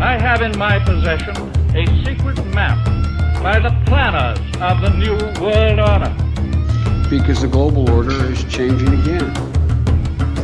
I have in my possession a secret map by the planners of the New World Order. Because the global order is changing again.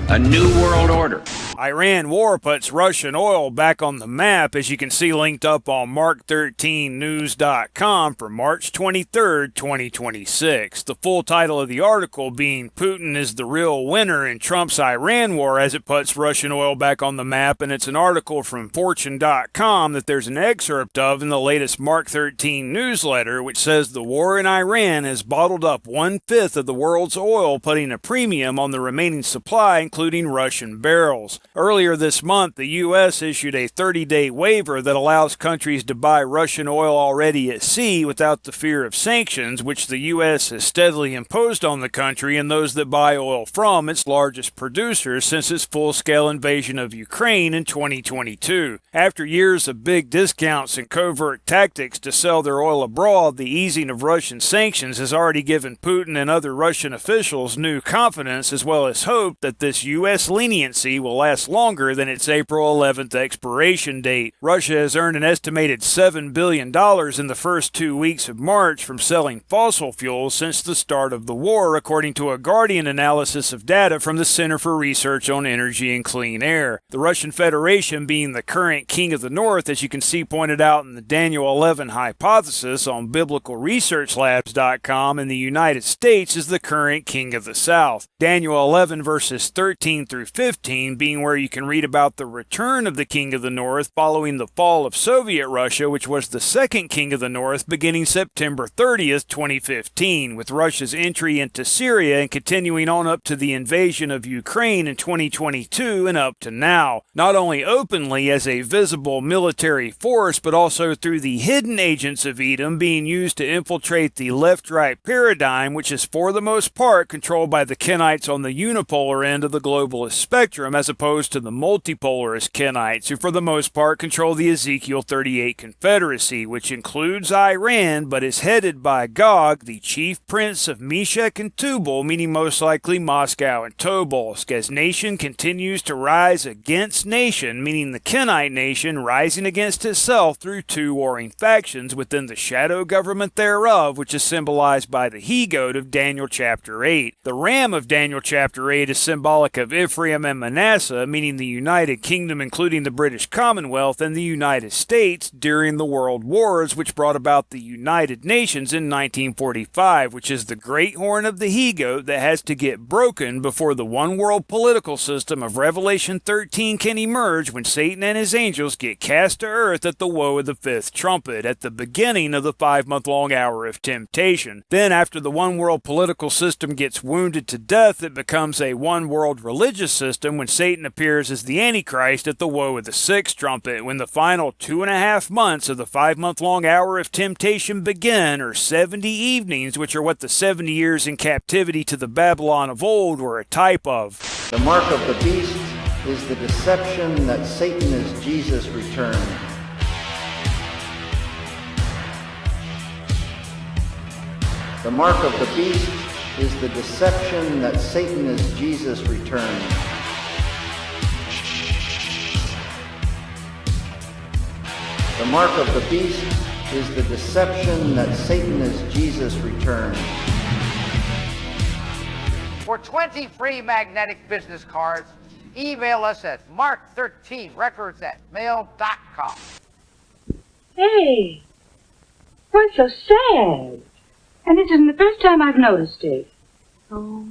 A new world order. Iran war puts Russian oil back on the map, as you can see linked up on Mark13News.com for March 23rd, 2026. The full title of the article being Putin is the real winner in Trump's Iran war as it puts Russian oil back on the map, and it's an article from Fortune.com that there's an excerpt of in the latest Mark 13 newsletter, which says the war in Iran has bottled up 1/5 of the world's oil, putting a premium on the remaining supply, including Russian barrels. Earlier this month, the U.S. issued a 30-day waiver that allows countries to buy Russian oil already at sea without the fear of sanctions, which the U.S. has steadily imposed on the country and those that buy oil from its largest producers since its full-scale invasion of Ukraine in 2022. After years of big discounts and covert tactics to sell their oil abroad, the easing of Russian sanctions has already given Putin and other Russian officials new confidence as well as hope that this U.S. leniency will last longer than its April 11th expiration date. Russia has earned an estimated $7 billion in the first 2 weeks of March from selling fossil fuels since the start of the war, according to a Guardian analysis of data from the Center for Research on Energy and Clean Air. The Russian Federation being the current king of the North, as you can see pointed out in the Daniel 11 hypothesis on biblicalresearchlabs.com, in the United States is the current king of the South. Daniel 11 verses 13 through 15 being where you can read about the return of the King of the North following the fall of Soviet Russia, which was the second King of the North beginning September 30th, 2015, with Russia's entry into Syria and continuing on up to the invasion of Ukraine in 2022 and up to now, not only openly as a visible military force, but also through the hidden agents of Edom being used to infiltrate the left-right paradigm, which is for the most part controlled by the Kenites on the unipolar end of the globalist spectrum, as opposed to the multipolarist Kenites, who for the most part control the Ezekiel 38 Confederacy, which includes Iran, but is headed by Gog, the chief prince of Meshech and Tubal, meaning most likely Moscow and Tobolsk, as nation continues to rise against nation, meaning the Kenite nation rising against itself through two warring factions within the shadow government thereof, which is symbolized by the he-goat of Daniel chapter 8. The ram of Daniel chapter 8 is symbolic of Ephraim and Manasseh, meaning the United Kingdom, including the British Commonwealth and the United States during the World Wars, which brought about the United Nations in 1945, which is the great horn of the he-goat that has to get broken before the one-world political system of Revelation 13 can emerge when Satan and his angels get cast to earth at the woe of the fifth trumpet, at the beginning of the 5-month-long hour of temptation. Then, after the one-world political system gets wounded to death, it becomes a one-world religious system when Satan appears as the Antichrist at the woe of the sixth trumpet, when the final 2.5 months of the 5-month-long hour of temptation begin, or 70 evenings, which are what the 70 years in captivity to the Babylon of old were a type of. The mark of the beast is the deception that Satan is Jesus' return. The mark of the beast is the deception that Satan is Jesus' return. The mark of the beast is the deception that Satan is Jesus' return. For 20 free magnetic business cards, email us at mark13records@mail.com. Hey, why so sad? And this isn't the first time I've noticed it. Oh,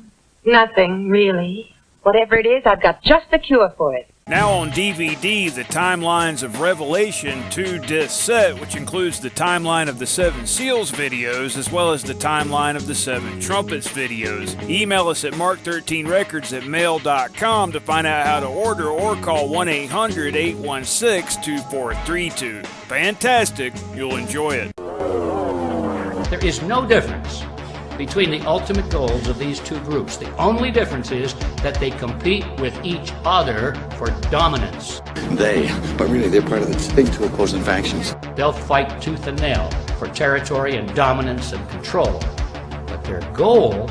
nothing, really. Whatever it is, I've got just the cure for it. Now on DVD, the Timelines of Revelation 2-disc set, which includes the timeline of the Seven Seals videos, as well as the timeline of the Seven Trumpets videos. Email us at mark13records@mail.com to find out how to order, or call 1-800-816-2432. Fantastic. You'll enjoy it. There is no difference between the ultimate goals of these two groups. The only difference is that they compete with each other for dominance. But really they're part of the big two opposing factions. They'll fight tooth and nail for territory and dominance and control. But their goal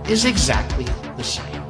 is exactly the same.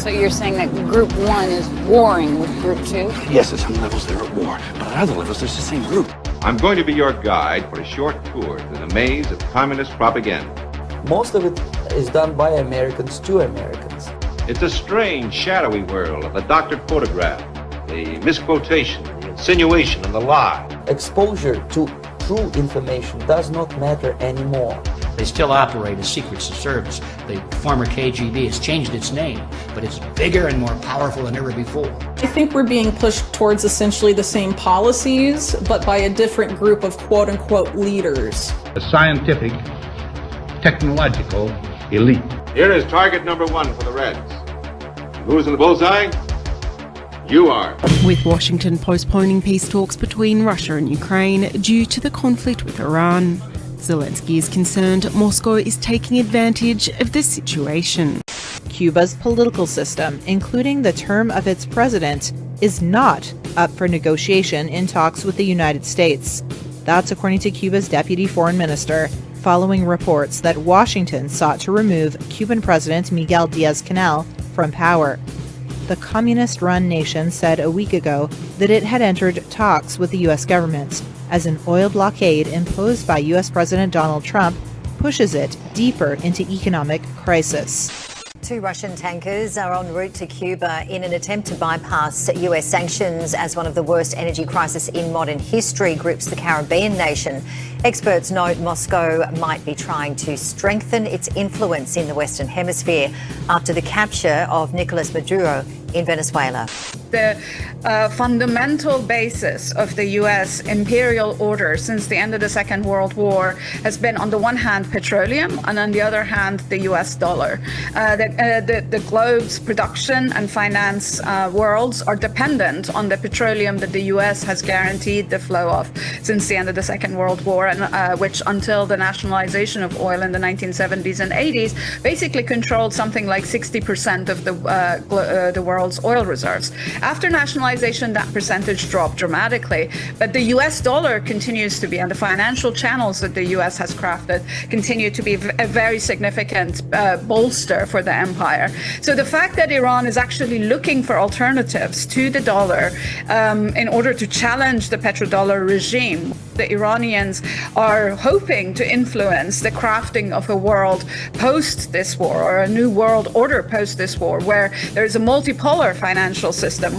So you're saying that Group 1 is warring with Group 2? Yes, at some levels they're at war, but at other levels there's the same group. I'm going to be your guide for a short tour through the maze of communist propaganda. Most of it is done by Americans to Americans. It's a strange, shadowy world of the doctored photograph, the misquotation, the insinuation, and the lie. Exposure to true information does not matter anymore. They still operate as secrets of service. The former KGB has changed its name, but it's bigger and more powerful than ever before. I think we're being pushed towards essentially the same policies, but by a different group of quote-unquote leaders. The scientific, technological elite. Here is target number 1 for the Reds. Who's in the bullseye? You are. With Washington postponing peace talks between Russia and Ukraine due to the conflict with Iran. Zelensky is concerned Moscow is taking advantage of the situation. Cuba's political system, including the term of its president, is not up for negotiation in talks with the United States. That's according to Cuba's deputy foreign minister, following reports that Washington sought to remove Cuban President Miguel Diaz-Canel from power. The communist-run nation said a week ago that it had entered talks with the U.S. government as an oil blockade imposed by U.S. President Donald Trump pushes it deeper into economic crisis. 2 Russian tankers are en route to Cuba in an attempt to bypass US sanctions as one of the worst energy crises in modern history grips the Caribbean nation. Experts note Moscow might be trying to strengthen its influence in the Western Hemisphere after the capture of Nicolas Maduro in Venezuela. The fundamental basis of the U.S. imperial order since the end of the Second World War has been, on the one hand, petroleum, and on the other hand, the U.S. dollar. The globe's production and finance worlds are dependent on the petroleum that the U.S. has guaranteed the flow of since the end of the Second World War, and which, until the nationalization of oil in the 1970s and 80s, basically controlled something like 60% of the world's oil reserves. After nationalization, that percentage dropped dramatically, but the US dollar continues to be, and the financial channels that the US has crafted continue to be a very significant bolster for the empire. So the fact that Iran is actually looking for alternatives to the dollar in order to challenge the petrodollar regime, the Iranians are hoping to influence the crafting of a world post this war, or a new world order post this war, where there is a multipolar financial system